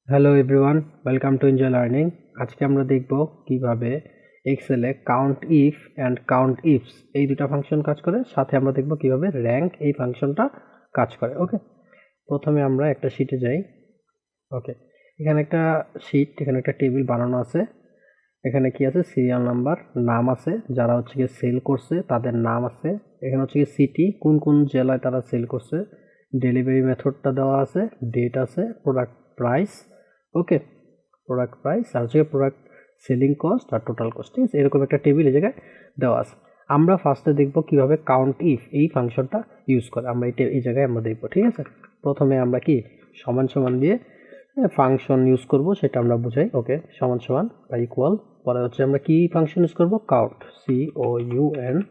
Hello everyone, welcome to Enjoy Learning. আজকে আমরা দেখব কিভাবে এক্সেলে count if and count ifs এই দুটো ফাংশন কাজ করে, সাথে আমরা দেখব কিভাবে র্যাঙ্ক এই ফাংশনটা কাজ করে। ওকে, প্রথমে আমরা একটা শিটে যাই। ওকে, এখানে একটা শিট, এখানে একটা টেবিল বানানো আছে। এখানে কি আছে? সিরিয়াল নাম্বার, নাম আছে, যারা হচ্ছে গিয়ে সেল করছে তাদের নাম আছে। এখানে হচ্ছে গিয়ে সিটি, কোন কোন জেলায় তারা সেল করছে, ডেলিভারি মেথডটা দেওয়া আছে, ডেট আছে, প্রোডাক্ট প্রাইস। ওকে, প্রোডাক্ট প্রাইস আর হচ্ছে প্রোডাক্ট সেলিং কস্ট আর টোটাল কস্ট। ঠিক আছে, এরকম একটা টেবিল এই জায়গায় দেওয়া আছে। আমরা ফার্স্টে দেখব কিভাবে কাউন্ট ইফ এই ফাংশনটা ইউজ করে, আমরা এই জায়গায় আমরা দেখব। ঠিক আছে, প্রথমে আমরা কি সমান সমান দিয়ে ফাংশন ইউজ করব, সেটা আমরা বুঝাই। ওকে, সমান সমান বা ইকুয়াল, পরে হচ্ছে আমরা কি ফাংশন ইউজ করব? কাউন্ট, COUNT,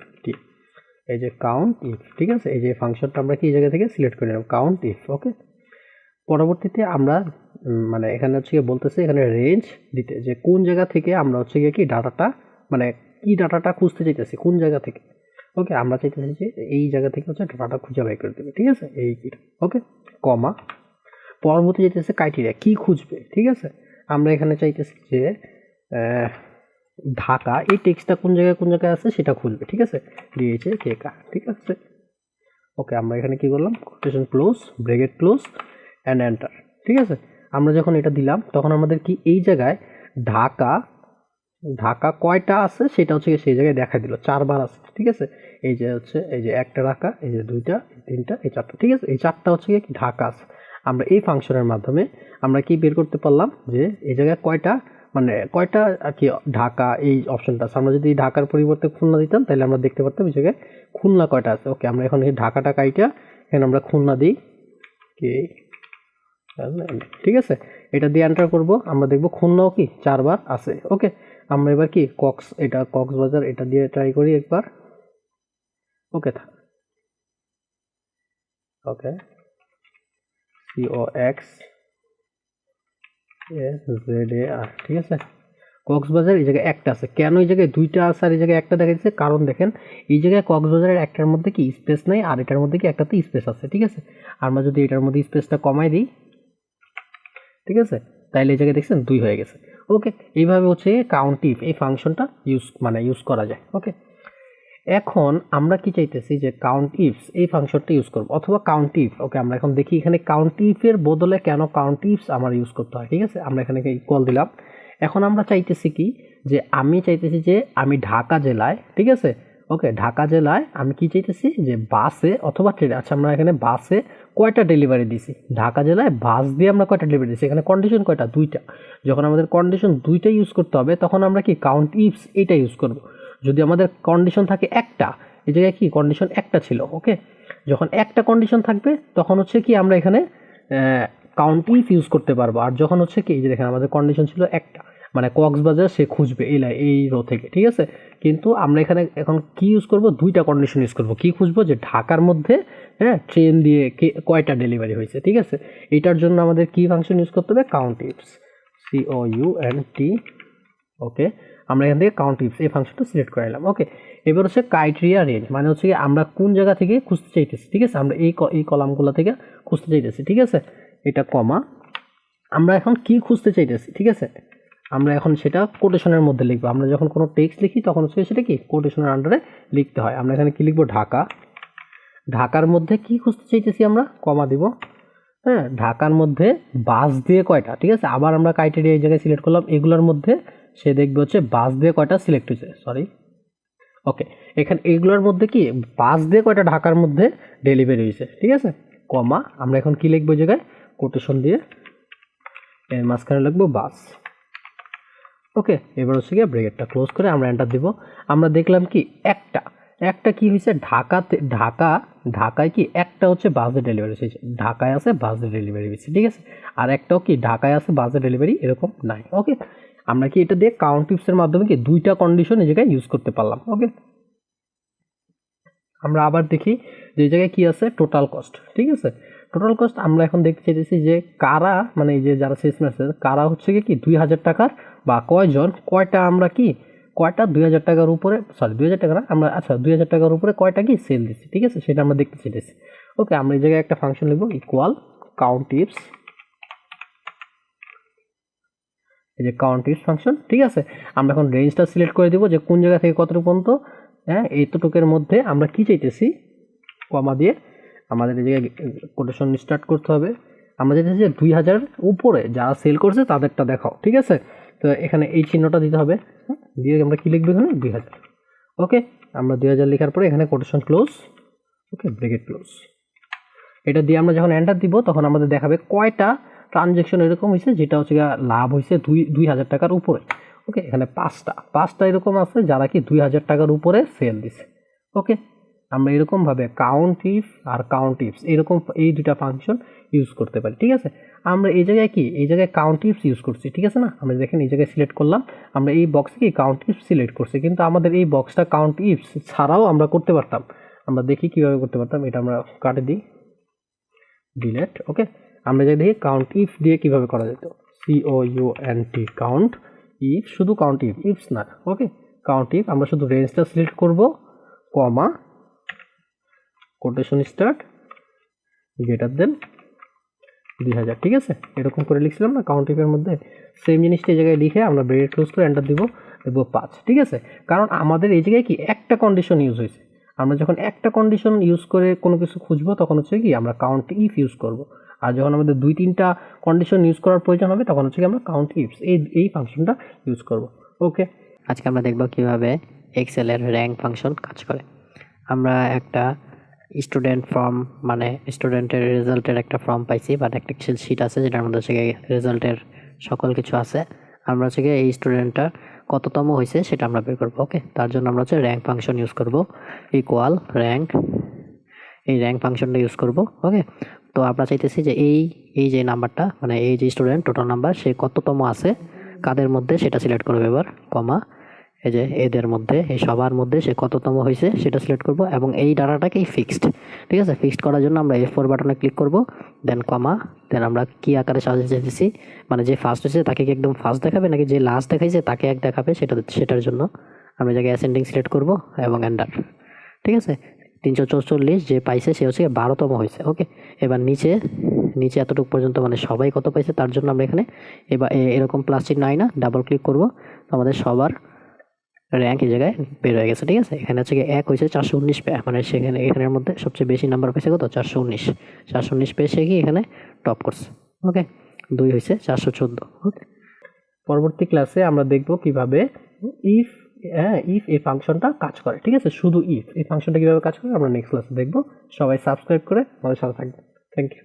এই যে কাউন্ট ইফ। ঠিক আছে, এই যে ফাংশনটা আমরা কি এই জায়গা থেকে সিলেক্ট করে নেব, কাউন্ট ইফ। ওকে, পরবর্তীতে আমরা মানে এখানে হচ্ছে গিয়ে বলতেছে এখানে রেঞ্জ দিতে, যে কোন জায়গা থেকে আমরা হচ্ছে গিয়ে কি ডাটাটা, মানে কি ডাটাটা খুঁজতে চাইতেছি, কোন জায়গা থেকে। ওকে, আমরা চাইতেছি যে এই জায়গা থেকে হচ্ছে ডাটাটা খুঁজে বের করে দেবে। ঠিক আছে, এই ওকে, কমা, পরবর্তী চাইতেছে ক্রাইটেরিয়া, কি খুঁজবে। ঠিক আছে, আমরা এখানে চাইতেছি যে ঢাকা, এই টেক্সটটা কোন জায়গায় আছে সেটা খুঁজবে। ঠিক আছে, দিয়েছে কেকা। ঠিক আছে, ওকে, আমরা এখানে কি করলাম? Quotation close, bracket close and enter. ঠিক আছে, আমরা যখন এটা দিলাম তখন আমাদের কি এই জায়গায় ঢাকা ঢাকা কয়টা আছে সেটা হচ্ছে সেই জায়গায় দেখা দিল, 4বার আছে। ঠিক আছে, এই যে হচ্ছে এই যে একটা ঢাকা, এই যে দুইটা, তিনটা, এই চারটা। ঠিক আছে, এই চারটা হচ্ছে কি ঢাকা আছে। আমরা এই ফাংশনের মাধ্যমে আমরা কি বের করতে পারলাম যে এই জায়গায় কয়টা, মানে কয়টা আর কি ঢাকা এই অপশনটা আছে। আমরা যদি ঢাকার পরিবর্তে খুলনা দিতাম তাহলে আমরা দেখতে পারতাম এই জায়গায় খুলনা কয়টা আছে। ওকে, আমরা এখন এই ঢাকাটা কাইটা এখানে আমরা খুলনা দিই কি। ঠিক আছে, এটা দিয়ে এন্টার করব, আমরা দেখব খুলনাও কি 4বার আছে। ওকে, আমরা এবার কি এটা কক্সবাজার, এটা দিয়ে ট্রাই করি একবার। ওকে, ওকে, COXZAR। ঠিক আছে, কক্সবাজার এই জায়গায় একটা আছে। কেন এই জায়গায় দুইটা আছে আর এই জায়গায় একটা দেখা যাচ্ছে? কারণ দেখেন এই জায়গায় কক্সবাজারের একটার মধ্যে কি স্পেস নাই, আর এটার মধ্যে কি একটাতে স্পেস আছে। ঠিক আছে, আমরা যদি এটার মধ্যে স্পেসটা কমাই দিই, ঠিক আছে, তাইলে এই জায়গায় দেখছেন 2 হয়ে গেছে। ওকে, এইভাবে হচ্ছে কাউন্ট ইফ এই ফাংশনটা ইউজ করা যায়। ওকে, এখন আমরা কি চাইতেছি যে কাউন্ট ইফস এই ফাংশনটা ইউজ করব, অথবা কাউন্ট ইফ। ওকে, আমরা এখন দেখি এখানে কাউন্ট ইফের বদলে কেন কাউন্ট ইফস আমার ইউজ করতে হয়। ঠিক আছে, আমরা এখানে ইকুয়াল দিলাম। এখন আমরা চাইতেছি কি, যে আমি চাইতেছি যে আমি ঢাকা জেলায়, ঠিক আছে, ওকে, ঢাকা জেলায় আমি কি চাইতেছি যে বাসে অথবা ট্রেনে। আচ্ছা, আমরা এখানে বাসে কয়টা ডেলিভারি দিছি, ঢাকা জেলায় বাস দিয়ে আমরা কয়টা ডেলিভারি দিছি, এখানে কন্ডিশন কয়টা? 2টা। যখন আমাদের কন্ডিশন 2টা ইউজ করতে হবে তখন আমরা কি কাউন্ট ইফস এইটা ইউজ করব। যদি আমাদের কন্ডিশন থাকে একটা, এই জায়গায় কি কন্ডিশন একটা ছিল। ওকে, যখন একটা কন্ডিশন থাকবে তখন হচ্ছে কি আমরা এখানে কাউন্ট ইফ ইউজ করতে পারবো। আর যখন হচ্ছে কি, যে দেখেন আমাদের কন্ডিশন ছিল একটা, মানে কক্সবাজার সে খুঁজবে এই রো থেকে। ঠিক আছে, কিন্তু আমরা এখানে এখন কি ইউজ করব? 2টা কন্ডিশন ইউজ করব। কি খুঁজবো? যে ঢাকার মধ্যে ট্রেন দিয়ে কয়টা ডেলিভারি হয়েছে। ঠিক আছে, এটার জন্য আমাদের কি ফাংশন ইউজ করতে হবে? Count ifs, COUNT। ওকে, আমরা এখান থেকে কাউন্ট ইফস এই ফাংশনটা সিলেক্ট করে নিলাম। ওকে, এবার হচ্ছে ক্রাইটেরিয়া রেঞ্জ, মানে হচ্ছে আমরা কোন জায়গা থেকে খুঁজতে চাইতেছি। ঠিক আছে, আমরা এই কলামগুলো থেকে খুঁজতে চাইতেছি। ঠিক আছে, এটা কমা, আমরা এখন কি খুঁজতে চাইতেছি। ঠিক আছে, আমরা এখন সেটা কোটেশনের মধ্যে লিখবো। আমরা যখন কোনো টেক্সট লিখি তখন হচ্ছে সেটা কি কোটেশনের আন্ডারে লিখতে হয়। আমরা এখানে কি লিখবো? ঢাকা। ঢাকার মধ্যে কি খুঁজতে চাইতেছি? আমরা কমা দিব। হ্যাঁ, ঢাকার মধ্যে বাস দিয়ে কয়টা। ঠিক আছে, আবার আমরা ক্রাইটেরিয়া এই জায়গায় সিলেক্ট করলাম, এগুলোর মধ্যে সে দেখবে হচ্ছে বাস দিয়ে কয়টা সিলেক্ট হয়েছে। সরি, ওকে, এখানে এগুলোর মধ্যে কি বাস দিয়ে কয়টা ঢাকার মধ্যে ডেলিভারি হয়েছে। ঠিক আছে, কমা, আমরা এখন কি লিখবো? জায়গায় কোটেশন দিয়ে এর মাঝখানে লিখবো বাস। ওকে, এবার হচ্ছে গিয়ে ব্র্যাকেটটা ক্লোজ করে আমরা এন্টার দিব। আমরা দেখলাম কি একটা কি হয়েছে, ঢাকায় কি একটা হচ্ছে বাসে ডেলিভারি হয়েছে, ঢাকায় আছে বাসে ডেলিভারি হয়েছে। ঠিক আছে, আর একটাও কি ঢাকায় আছে বাসে ডেলিভারি এরকম নাই। ওকে, আমরা কি এটা দিয়ে কাউন্ট ইফসের মাধ্যমে কি 2টা কন্ডিশন এই জায়গায় ইউজ করতে পারলাম। ওকে, আমরা আবার দেখি যে এই জায়গায় কি আছে? Total cost. ঠিক আছে, টোটাল কস্ট আমরা এখন দেখতে চাইতেছি যে কারা, মানে এই যে যারা সেলসম্যান আছে কারা হচ্ছে কি 2000 টাকার বা কয়জন, কয়টা আমরা কি কয়টা 2000 টাকার উপরে, সরি 2000 টাকা না, আমরা আচ্ছা 2000 টাকার উপরে কয়টা কি সেল দিচ্ছি। ঠিক আছে, সেটা আমরা দেখতে চাইতেছি। ওকে, আমরা এই জায়গায় একটা ফাংশন লিখবো, ইকুয়াল কাউন্ট ইফস এই যে কাউন্টিফস ফাংশন, ঠিক আছে। আমরা এখন রেঞ্জটা সিলেক্ট করে দিব যে কোন জায়গা থেকে কতটুকু পর্যন্ত, হ্যাঁ এইটুকের মধ্যে আমরা কি চাইতেছি, কমা দিয়ে আমাদের এই জায়গায় কোটেশন স্টার্ট করতে হবে। আমরা চাইতেছি যে 2000 উপরে যারা সেল করছে তাদেরটা দেখাও, ঠিক আছে। তো এখানে এই চিহ্নটা দিতে হবে, দিয়ে আমরা কি লিখবো এখানে 2000। ওকে, আমরা 2000 লেখার পরে এখানে কোটেশন ক্লোজ, ওকে ব্রেকেট ক্লোজ। এটা দিয়ে আমরা যখন এন্টার দিব তখন আমাদের দেখাবে কয়টা ট্রানজ্যাকশন এরকম হয়েছে যেটা হচ্ছে লাভ হয়েছে 2000 টাকার উপরে। ওকে, এখানে পাঁচটা এরকম আছে যারা কি 2000 টাকার উপরে সেল দিছে। ওকে, আমরা এরকমভাবে কাউন্টিফ আর কাউন্টিফস এরকম এই দুটা ফাংশন ইউজ করতে পারি, ঠিক আছে। আমরা এই জায়গায় কি এই জায়গায় কাউন্টিফস ইউজ করছি, ঠিক আছে না। আমরা দেখেন এই জায়গায় সিলেক্ট করলাম, আমরা এই বক্সে কি কাউন্টিফস সিলেক্ট করছি, কিন্তু আমাদের এই বক্সটা কাউন্টিফস ছাড়াও আমরা করতে পারতাম। আমরা দেখি কিভাবে করতে পারতাম, এটা আমরা কাটে দিই, ডিলেট। ওকে, আমরা যদি দেখি কাউন্ট ইফ দিয়ে কিভাবে করা যেত, COUNT কাউন্ট ইফ, শুধু কাউন্ট ইফস না। ওকে, কাউন্ট ইফ আমরা শুধু রেঞ্জটা সিলেক্ট করব, কমা কোটেশন স্টার্ট গ্রেটার দেন 2000, ঠিক আছে। এরকম করে লিখছিলাম না কাউন্ট ইফের মধ্যে, সেম জিনিসটা এই জায়গায় লিখে আমরা ব্রেকেট ক্লোজ করে এন্টার দিব, দেবো 5, ঠিক আছে। কারণ আমাদের এই জায়গায় কি একটা কন্ডিশন ইউজ হয়েছে, আমরা যখন একটা কন্ডিশন ইউজ করে কোনো কিছু খুঁজবো তখন হচ্ছে কি আমরা কাউন্ট ইফ ইউজ করব। আর যখন আমাদের 2-3টা কন্ডিশন ইউজ করার প্রয়োজন হবে তখন হচ্ছে কি আমরা কাউন্ট ইফস এই ফাংশনটা ইউজ করব। ওকে, আজকে আমরা দেখব কিভাবে এক্সেলের র্যাঙ্ক ফাংশন কাজ করে। আমরা একটা স্টুডেন্ট ফর্ম, মানে স্টুডেন্টের রেজাল্টের একটা ফর্ম পাইছি, বাট একটা এক্সেল শিট আছে যেটার মধ্যে হচ্ছে রেজাল্টের সকল কিছু আছে। আমরা হচ্ছে এই স্টুডেন্টটা কততম হয়েছে সেটা আমরা বের করবো। ওকে, তার জন্য আমরা হচ্ছে র্যাঙ্ক ফাংশন ইউজ করব, ইকুয়াল র্যাঙ্ক, এই র্যাঙ্ক ফাংশনটা ইউজ করব। ওকে, তো আমরা চাইতেছি যে এই যে নাম্বারটা, মানে এই যে স্টুডেন্ট টোটাল নাম্বার সে কততম আছে কাদের মধ্যে সেটা সিলেক্ট করবো এবার, কমা এই যে এদের মধ্যে, এই সবার মধ্যে সে কততম হয়েছে সেটা সিলেক্ট করব, এবং এই ডাটাটাকেই ফিক্সড, ঠিক আছে। ফিক্সড করার জন্য আমরা F4 বাটনে ক্লিক করব, দেন কমা, দেন আমরা কি আকারে সাজাতে চাইতেছি, মানে যে ফার্স্ট হয়েছে তাকে কি একদম ফার্স্ট দেখাবে নাকি যে লাস্ট দেখাইছে তাকে এক দেখাবে, সেটার জন্য আমরা জায়গায় অ্যাসেন্ডিং সিলেক্ট করব এবং এন্টার, ঠিক আছে। 344 যে পাইছে সে হচ্ছে 12তম হয়েছে। ওকে, এবার নিচে এতটুকু পর্যন্ত মানে সবাই কত পাইছে তার জন্য আমরা এখানে এবার এরকম প্লাস চিহ্ন আই না ডাবল ক্লিক করব, আমাদের সবার র্যাঙ্ক এই জায়গায় বের হয়ে গেছে, ঠিক আছে। এখানে হচ্ছে 1 হয়েছে 419 পেয়ে, মানে সেখানে এখানের মধ্যে সবচেয়ে বেশি নাম্বার পেয়েছে কত, 419 পেয়ে সে কি এখানে টপ করছে। ওকে, 2 হয়েছে 414। ওকে, পরবর্তী ক্লাসে আমরা দেখব কিভাবে ইফ এই ফাংশনটা কাজ করে, ঠিক আছে। শুধু ইফ এই ফাংশনটা কিভাবে কাজ করে আমরা নেক্সট ক্লাসে দেখব। সবাই সাবস্ক্রাইব করে আমাদের সাথে থাকবেন। Thank you.